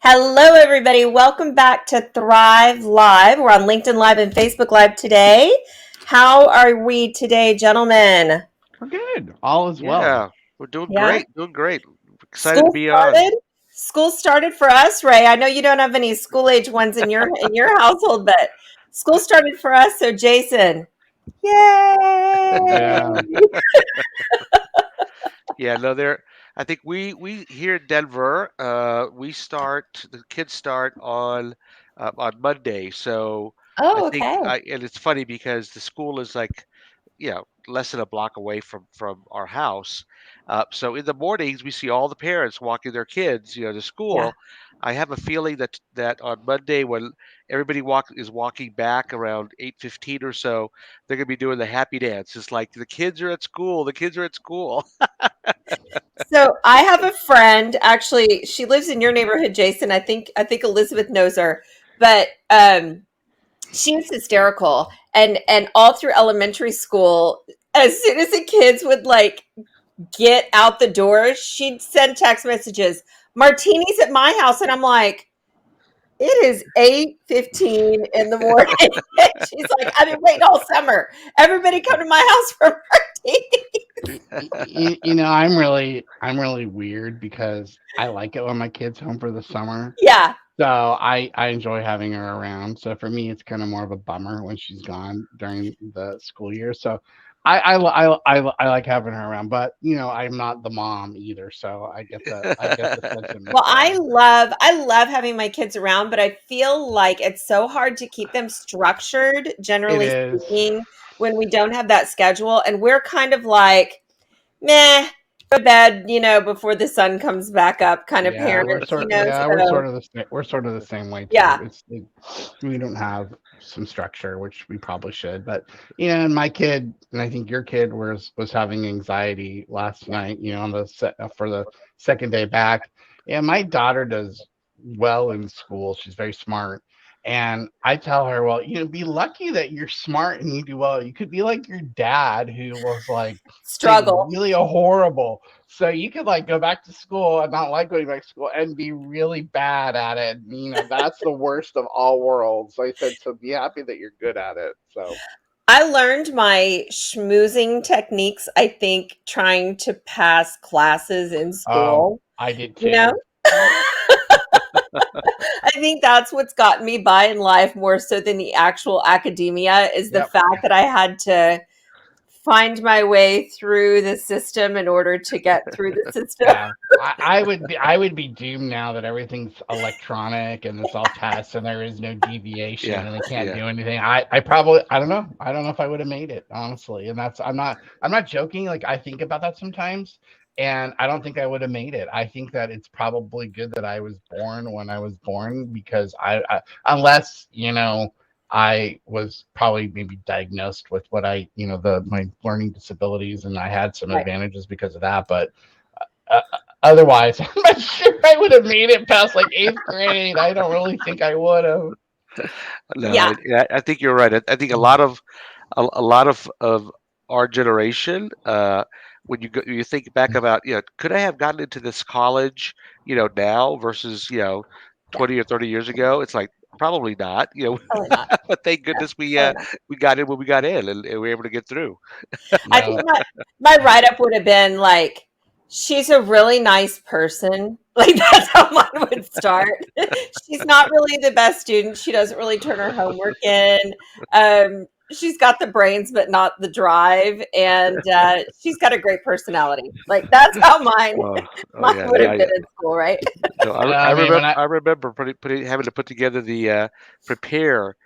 Hello, everybody. Welcome back to Thrive Live. We're on LinkedIn Live and Facebook Live today. How are we today, gentlemen? We're good. All is well. Yeah, we're doing Yeah. great, doing great. Excited to School be on. started. School started for us, Ray. I know you don't have any school age ones in your household, but school started for us. So, Jason, yay! Yeah. Yeah, no, there. I think we here in Denver, the kids start on Monday. So I Oh, think okay. and it's funny because the school is like, less than a block away from our house. So in the mornings we see all the parents walking their kids, to Yeah. school. I have a feeling that on Monday when everybody is walking back around 8:15 or so, they're gonna be doing the happy dance. It's like the kids are at school. The kids are at school. So I have a friend. Actually, she lives in your neighborhood, Jason. I think Elizabeth knows her, but she's hysterical. And all through elementary school, as soon as the kids would like get out the door, she'd send text messages, "Martinis at my house," and I'm like, "It is 8:15 in the morning." She's like, "I've been waiting all summer. Everybody come to my house for martinis." I'm really weird because I like it when my kid's home for the summer. Yeah. So I enjoy having her around. So for me, it's kind of more of a bummer when she's gone during the school year. So I like having her around, but I'm not the mom either. So I get the sentiment Well, I there. love I love having my kids around, but I feel like it's so hard to keep them structured, It generally is. speaking, when we don't have that schedule. And we're kind of like, meh, go to bed, before the sun comes back up kind of Yeah, parents, we're so sort of the same way too. yeah. We don't have some structure, which we probably should. But and my kid, and I think your kid was having anxiety last Yeah. night. On the for the second day back. Yeah, my daughter does well in school. She's very smart. And I tell her, well, be lucky that you're smart and you do well. You could be like your dad, who was like Struggle. really a horrible. So you could like go back to school and not like going back to school and be really bad at it. That's the worst of all worlds. So I said, so be happy that you're good at it. So I learned my schmoozing techniques, I think, trying to pass classes in school, I did you know? too. I think that's what's gotten me by in life more so than the actual academia is the Yep. fact that I had to find my way through the system in order to get through the system. Yeah. I would be doomed now that everything's electronic and it's all tests and there is no deviation Yeah, and they can't yeah. do anything. I probably I don't know. I don't know if I would have made it, honestly. And I'm not joking. Like I think about that sometimes and I don't think I would have made it. I think that it's probably good that I was born when I was born because I unless, I was probably maybe diagnosed with what my learning disabilities and I had some Right. advantages because of that, but uh, otherwise, I'm not sure I would have made it past like eighth grade. I don't really think I would have. No, Yeah. I think you're right. I think a lot of our generation, when you think back about, could I have gotten into this college, now versus, Yeah. 20 or 30 years ago? It's like probably not, Probably not. but thank Yeah. goodness Probably not. we got in when we got in and we were able to get through. I Yeah. think my write up would have been like, she's a really nice person. Like that's how mine would start. She's not really the best student. She doesn't really turn her homework in. She's got the brains, but not the drive, and she's got a great personality. Like that's how mine Oh, oh mine yeah, would no, have been in school, right? no, I I mean, remember when I I remember having to put together the prepare,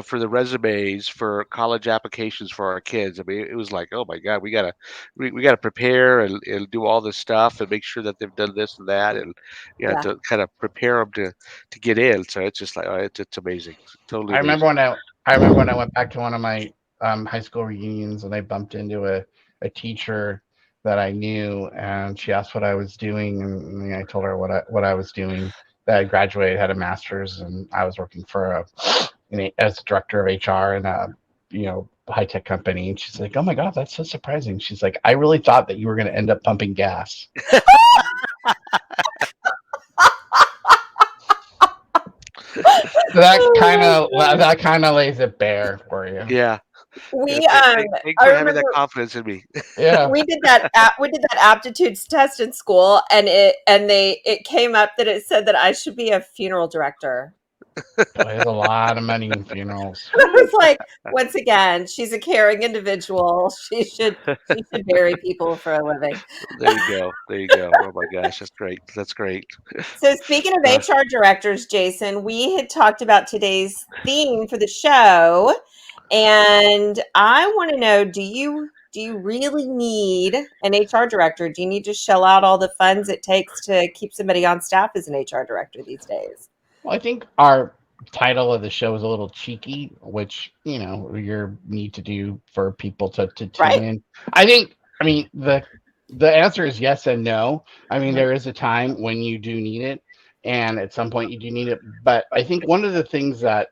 for the resumes for college applications for our kids. I mean, it was like, oh my God, we gotta prepare and do all this stuff and make sure that they've done this and that and Yeah. to kind of prepare them to get in. So it's just like, oh, it's amazing, it's totally I remember amazing. when I remember when I went back to one of my high school reunions and I bumped into a teacher that I knew and she asked what I was doing and I told her what I was doing. That I graduated, had a master's, and I was working for as director of HR in a high tech company. And she's like, "Oh my God, that's so surprising." She's like, "I really thought that you were going to end up pumping gas." that kind of lays it bare for you. Yeah. Yeah. We Thanks I for having that remember confidence in me. Yeah. we did that aptitudes test in school, and it came up that it said that I should be a funeral director. Boy, there's a lot of money in funerals. I was like, once again, she's a caring individual. She should bury people for a living. There you go. There you go. Oh my gosh, that's great. That's great. So speaking of Uh, HR directors, Jason, we had talked about today's theme for the show, and I want to know, do you really need an HR director? Do you need to shell out all the funds it takes to keep somebody on staff as an HR director these days? Well, I think our title of the show is a little cheeky, which you need to do for people to tune Right? in. I mean, the answer is yes and no. I mean, Mhm. there is a time when you do need it, and at some point you do need it. But I think one of the things that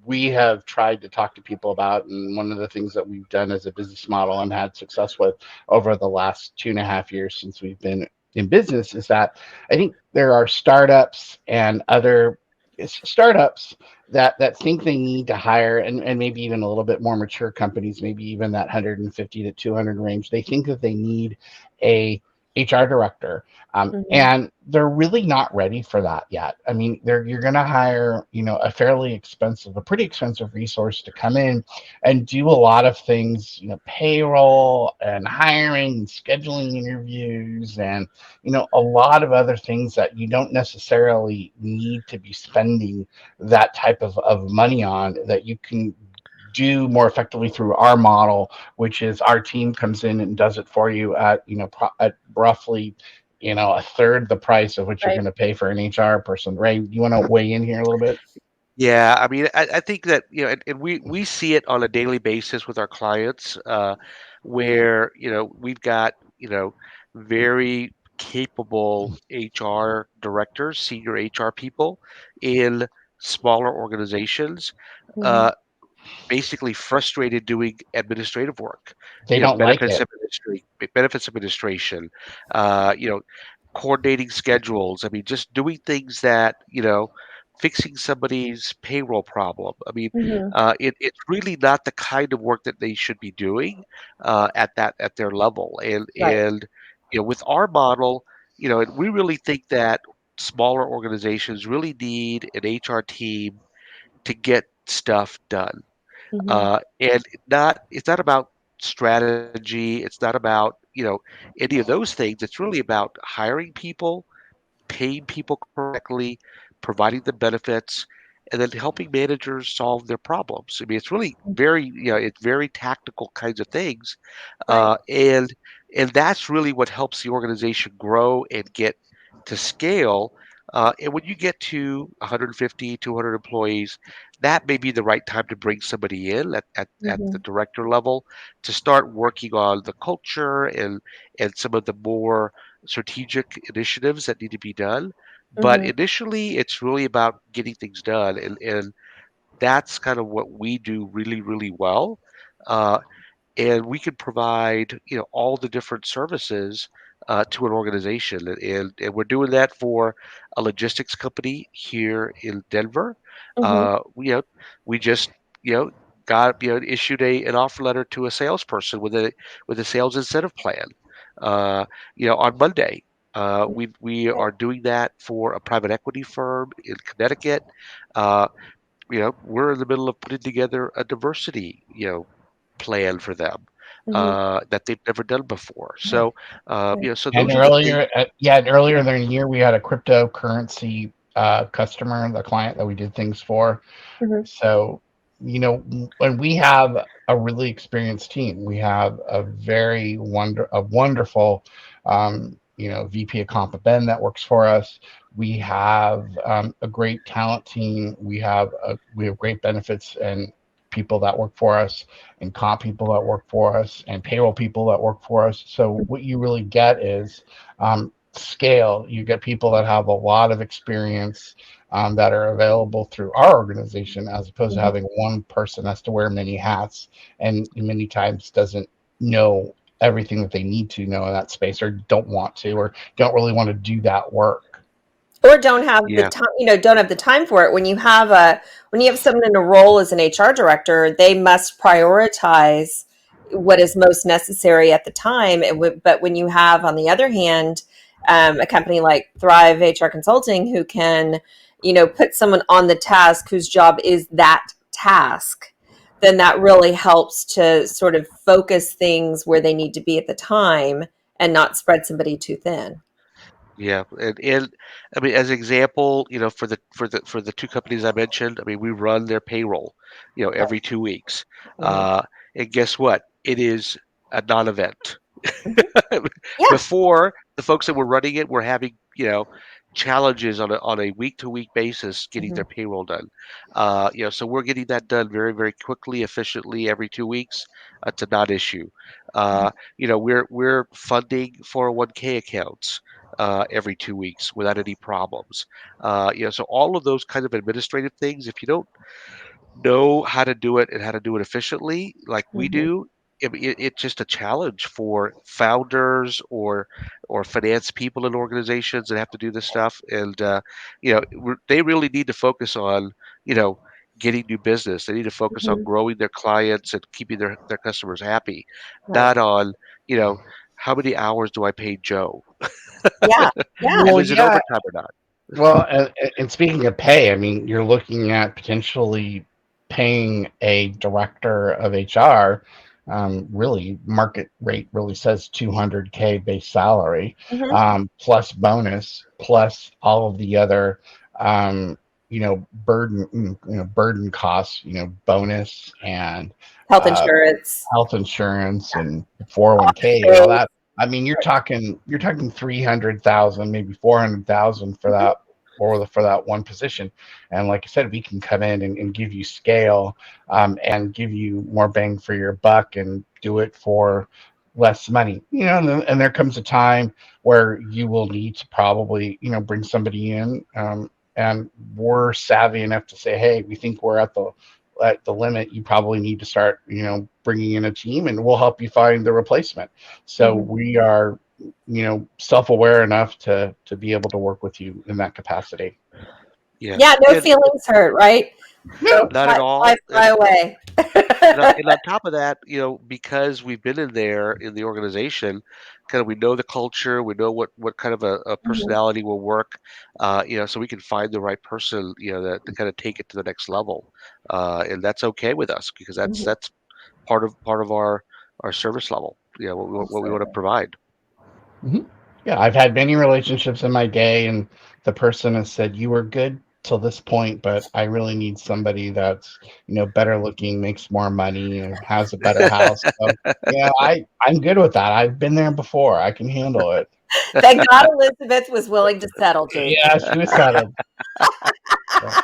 we have tried to talk to people about, and one of the things that we've done as a business model and had success with over the last 2.5 years since we've been in business, is that I think there are startups and other startups that think they need to hire, and maybe even a little bit more mature companies, maybe even that 150 to 200 range. They think that they need a HR director, Mhm. and they're really not ready for that yet. I mean, you're going to hire, a pretty expensive resource to come in and do a lot of things, payroll and hiring and scheduling interviews, and a lot of other things that you don't necessarily need to be spending that type of money on, that you can do more effectively through our model, which is our team comes in and does it for you at at roughly a third the price of what you're Right. going to pay for an HR person. Ray, you want to weigh in here a little bit? yeah, I mean, I think that, and we see it on a daily basis with our clients, where, we've got, very capable HR directors, senior HR people in smaller organizations. Mhm. Uh, Basically frustrated doing administrative work, They don't like benefits it. administration, you know, coordinating schedules. I mean, just doing things that, fixing somebody's payroll problem. I mean, Mhm. it's really not the kind of work that they should be doing at their level. Right. And with our model, and we really think that smaller organizations really need an HR team to get stuff done. Mhm. And it's not about strategy. It's not about, any of those things. It's really about hiring people, paying people correctly, providing the benefits, and then helping managers solve their problems. I mean, it's really very, it's very tactical kinds of things, Right. uh, and and that's really what helps the organization grow and get to scale. And when you get to 150, 200 employees, that may be the right time to bring somebody in at the Mhm. director level to start working on the culture and some of the more strategic initiatives that need to be done. But Mhm. initially, it's really about getting things done, and that's kind of what we do really, really well. Uh, and we can provide all the different services to an organization, and we're doing that for a logistics company here in Denver. Mhm. We just you know got issued an offer letter to a salesperson with a sales incentive plan on Monday. We Right. are doing that for a private equity firm in Connecticut. uh, we're in the middle of putting together a diversity, plan for them Mhm. that they've never done before. So, Right. so And those are the things. earlier in the year, we had a cryptocurrency customer, the client that we did things for. Mhm. So, when we have a really experienced team, we have a wonderful, VP of Comp Ben that works for us. We have a great talent team. We have great benefits and people that work for us, and comp people that work for us, and payroll people that work for us. So what you really get is scale. You get people that have a lot of experience, that are available through our organization, as opposed to Mhm. having one person has to wear many hats and many times doesn't know everything that they need to know in that space, or don't want to, or don't really want to do that work. or don't have the Yeah. time, don't have the time for it. When you have someone in a role as an HR director, they must prioritize what is most necessary at the time. But when you have, on the other hand, a company like Thrive HR Consulting, who can, put someone on the task whose job is that task, then that really helps to sort of focus things where they need to be at the time and not spread somebody too thin. Yeah, and I mean, as example, for the two companies I mentioned, I mean, we run their payroll, every 2 weeks. Mhm. Uh, and guess what? It is a non-event. Mhm. Yeah. Before, the folks that were running it were having, challenges on a week-to-week basis getting Mhm. their payroll done. So we're getting that done very, very quickly, efficiently every 2 weeks. It's a non-issue. We're funding 401k accounts every 2 weeks without any problems. So all of those kind of administrative things, if you don't know how to do it and how to do it efficiently like we Mhm. do, it's just a challenge for founders or finance people in organizations that have to do this stuff. And they really need to focus on you know getting new business. They need to focus on Mhm. growing their clients and keeping their customers happy, Right. not on you know how many hours do I pay Joe Yeah. Yeah. and Well, is it yeah. overtime or not. Well, and speaking of pay, I mean, you're looking at potentially paying a director of HR. Really, market rate really says 200K base salary, Mhm. plus bonus, plus all of the other, um, burden costs, bonus and Health uh, insurance. health insurance and Office 401k and all space. that. I mean, you're talking 300,000, maybe 400,000 for Mhm. that for that one position. And like I said, we can come in and give you scale, and give you more bang for your buck and do it for less money. And there comes a time where you will need to probably, bring somebody in. And we're savvy enough to say, hey, we think we're at the limit. You probably need to start, bringing in a team, and we'll help you find the replacement. So Mhm. we are, self-aware enough to be able to work with you in that capacity. Yeah, Yeah, no and feelings hurt, right? Go No. not fly, at fly, all. fly And away. and on top of that, because we've been in there in the organization, kind of we know the culture, we know what kind of a Mhm. personality will work, so we can find the right person, to kind of take it to the next level, and that's okay with us because that's Mhm. that's part of our service level, what we want to Absolutely. provide. Mhm. Yeah, I've had many relationships in my day, and the person has said, "You were good till this point, but I really need somebody that's, better looking, makes more money, and has a better house." So, I'm good with that. I've been there before. I can handle it. Thank God Elizabeth was willing to settle, Jason. Yeah, she was settled. Yeah.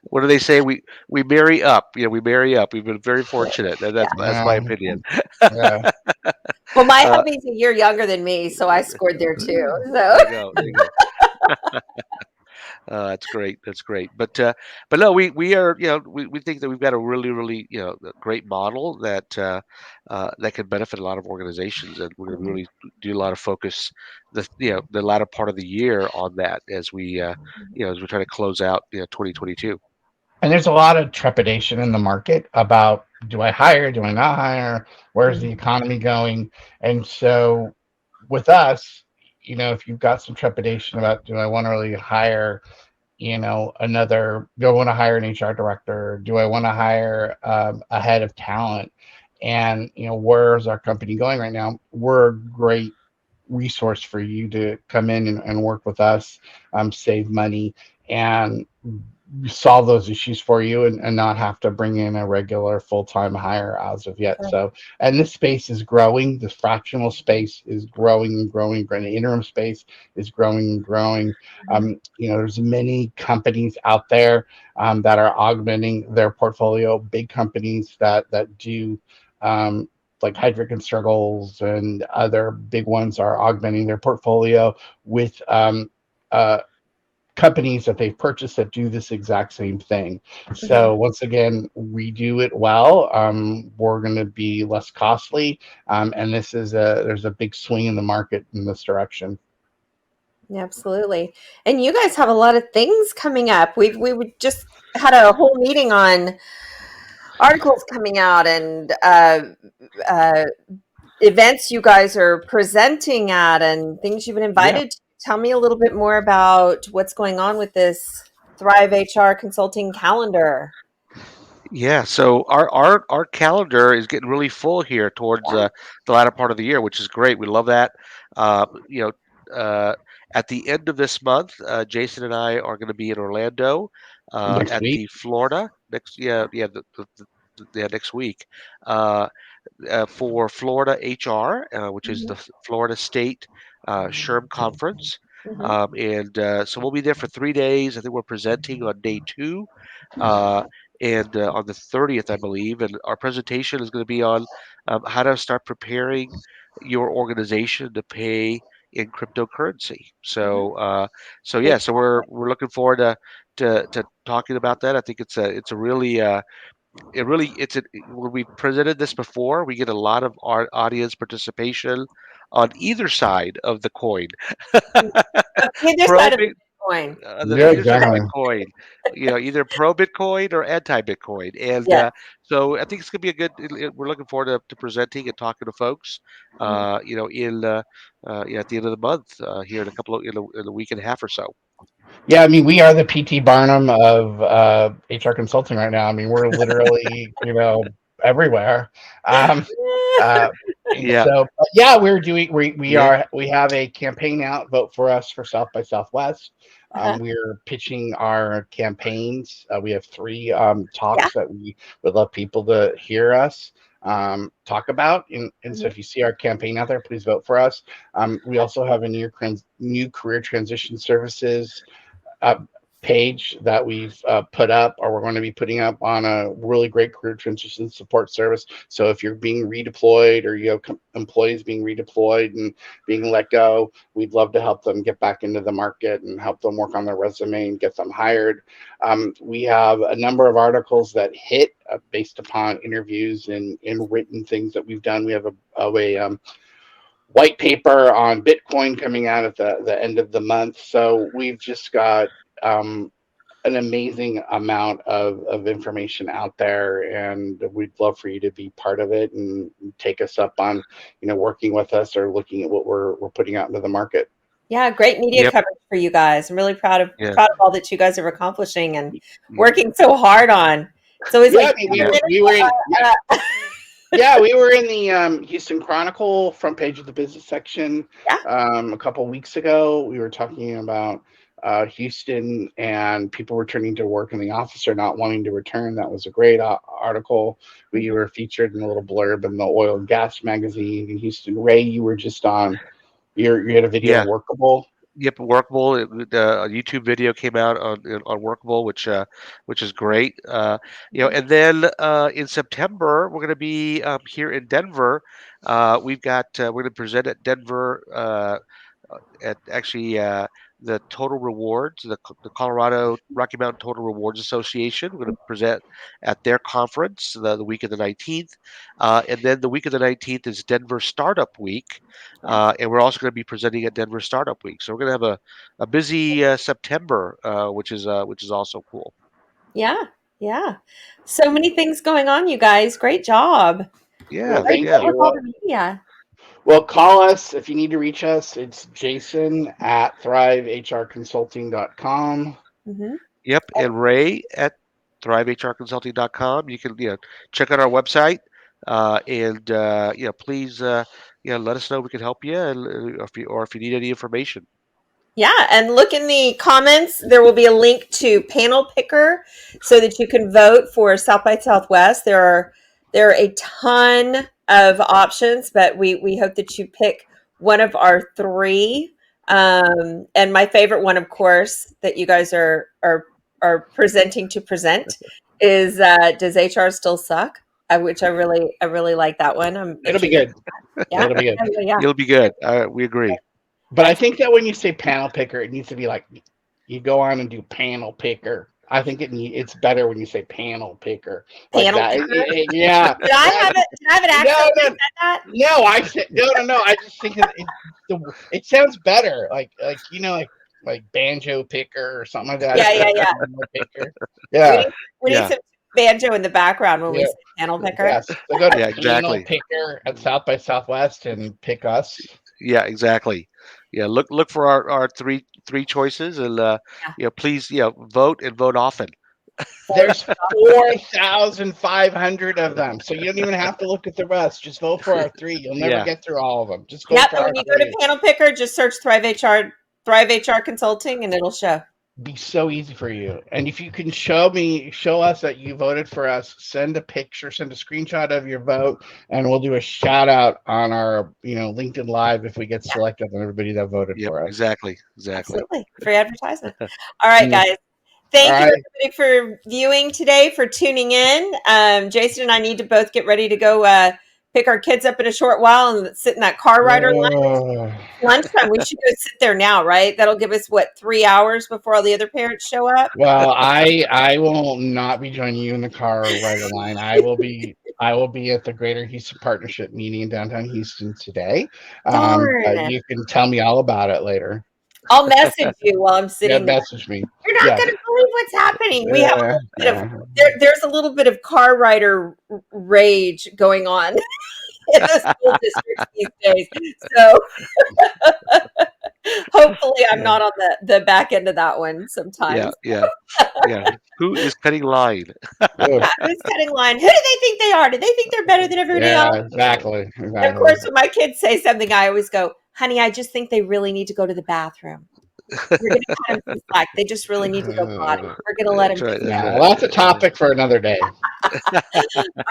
What do they say? We marry up. We marry up. We've been very fortunate. Yeah. That's my opinion. Yeah. Well, my Uh, hubby's a year younger than me, so I scored there too. So, there you go. There you go. That's great. That's great. But no, we are, we think that we've got a really, really, a great model that can benefit a lot of organizations, and we're going to Mhm. really do a lot of focus the latter part of the year on that as we try to close out 2022. And there's a lot of trepidation in the market about, do I hire? Do I not hire? Where's the Mhm. economy going? And so with us, if you've got some trepidation about, do I want to really hire, do I want to hire an HR director? Do I want to hire, a head of talent? And, where's our company going right now? We're a great resource for you to come in and work with us, save money, and solve those issues for you, and not have to bring in a regular full-time hire as of yet. Sure. So, and this space is growing. The fractional space is growing and growing. The interim space is growing and growing. Mhm. There's many companies out there, that are augmenting their portfolio. Big companies that do, like Heidrick and Struggles and other big ones are augmenting their portfolio with, uh, companies that they've purchased that do this exact same thing. Mhm. So once again, we do it well. We're going to be less costly, and there's a big swing in the market in this direction. Absolutely. And you guys have a lot of things coming up. We just had a whole meeting on articles coming out and uh, events you guys are presenting at and things you've been Yeah. invited to. Tell me a little bit more about what's going on with this Thrive HR consulting calendar. Yeah, so our calendar is getting really full here towards the latter part of the year, which is great. We love that. Uh, you know, at the end of this month, Jason and I are going to be in Orlando Next at week. the Florida next. Yeah, yeah, next week. Uh, for Florida HR, which is Mhm, the Florida State SHRM Conference. mhm, So we'll be there for 3 days. I think we're presenting on day two uh, and on the 30th, I believe. And our presentation is going to be on how to start preparing your organization to pay in cryptocurrency. mhm. So Great. yeah, so we're looking forward to talking about that. I think it's a really when we presented this before, we get a lot of our audience participation on either side of the coin. On the other Pro side of the Bit, coin. Yeah, either side of exactly. Bitcoin, either pro Bitcoin or anti Bitcoin, and Yes. so I think it's gonna be a good. We're looking forward to presenting and talking to folks. Mhm. At the end of the month here in in a week and a half or so. Yeah, I mean, we are the PT Barnum of HR consulting right now. I mean, we're literally, everywhere. Um, uh, and Yeah. so, but yeah, we're doing. Yeah. We have a campaign out. Vote for us for South by Southwest. Uh-huh. We're pitching our campaigns. We have three Yeah. talks that we would love people to hear us talk about. And so, Mhm. if you see our campaign out there, please vote for us. We also have a new career transition services uh, page that we've put up, or we're going to be putting up on a really great career transition support service. So if you're being redeployed, or you have employees being redeployed and being let go, we'd love to help them get back into the market and help them work on their resume and get them hired. We have a number of articles that hit based upon interviews and written things that we've done. We have a white paper on Bitcoin coming out at the end of the month. So we've just got um, an amazing amount of information out there, and we'd love for you to be part of it and take us up on, working with us or looking at what we're putting out into the market. Yeah, great media Yep. coverage for you guys. I'm really Yeah. proud of all that you guys are accomplishing and working so hard on. It's always Yeah, like I mean, Yeah. we were in. Yeah, uh, yeah, we were in the Houston Chronicle front page of the business section yeah. a couple weeks ago. We were talking about Houston and people returning to work in the office or not wanting to return. That was a great article. We Mhm. were featured in a little blurb in the oil and gas magazine in Houston. Ray, you were just on. You had a video Yeah. on Workable. Yep, Workable. A YouTube video came out on Workable, which is great. Mhm. And then in September we're going to be here in Denver. We're going to present at Denver at actually the Total Rewards, the Colorado Rocky Mountain Total Rewards Association. We're going to present at their conference the week of the 19th, and then the week of the 19th is Denver Startup Week. Yeah. And we're also going to be presenting at Denver Startup Week. So we're going to have a busy September, which is also cool. Yeah. Yeah. So many things going on, you guys. Great job. Well, Yeah, Great thank job yeah, with you. all the media. Well, call us if you need to reach us. It's Jason at thrivehrconsulting.com. Hmm. yep. And Ray at thrivehrconsulting.com. You can check out our website, and please let us know if we can help you, and or if you need any information. Yeah, and look in the comments. There will be a link to Panel Picker so that you can vote for South by Southwest. There are a ton of options, but we hope that you pick one of our three. And my favorite one, of course, that you guys are presenting to present is does HR still suck? Which I really like that one. I'm It'll be interested. good. Yeah, It'll be good. yeah, yeah, yeah. You'll be good. We agree. But I think that when you say panel picker, it needs to be like you go on and do panel picker. I think it's better when you say panel picker like Panel that. picker. Yeah. Did I have it? Did I have an accent No, when I no, said that? no. I said no. I just think it sounds better. Like banjo picker or something like that. Yeah, yeah, Instead of yeah. panel picker. We Yeah. need we need Yeah. some banjo in the background when we Yeah. say panel picker. Yes. So go to Yeah. panel Exactly. picker at South by Southwest and pick us. Yeah. Exactly. Yeah. Look for our three choices, and Yeah. please vote and vote often. There's 4,500 of them, so you don't even have to look at the rest. Just vote for our three. You'll never Yeah. get through all of them. Just vote Yep. for And our when you go to three. panel picker, just search Thrive HR Consulting, and it'll show. Be so easy for you. And if you can show us that you voted for us, send a picture, send a screenshot of your vote, and we'll do a shout out on our LinkedIn Live if we get Yeah, selected on everybody that voted Yep. for us. Exactly. absolutely. Free advertisement. All right, Mm. guys. All Thank you, right. everybody, for viewing today, for tuning in. Jason and I need to both get ready to go pick our kids up in a short while and sit in that car rider Oh. lunchtime. We should go sit there now, right? That'll give us, 3 hours before all the other parents show up? Well, I will not be joining you in the car right line. I will be at the Greater Houston Partnership meeting in downtown Houston today. Darn. You can tell me all about it later. I'll message you while I'm Yeah, sitting there. message me. You're not Yeah. going to believe what's happening. We have a Yeah. little bit of there's a little bit of car rider rage going on in the school districts these days. So hopefully I'm not on the back end of that one Yeah. sometimes. Yeah. Yeah. Who is cutting line? Ugh. Who's cutting line? Who do they think they are? Do they think they're better than everybody Yeah, else? exactly. And of course, when my kids say something, I always go, honey, I just think they really need to go to the bathroom. We're going to cut them some slack. They just really need to go potty. We're going to let them That's right. do That's that. Yeah, right. well, that's a topic for another day. All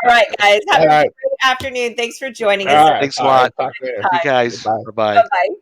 right, guys. Have All a right. great afternoon. Thanks for joining All us. right. Thanks a All right. lot. Talk later. See you guys. Goodbye. Bye bye. Bye-bye.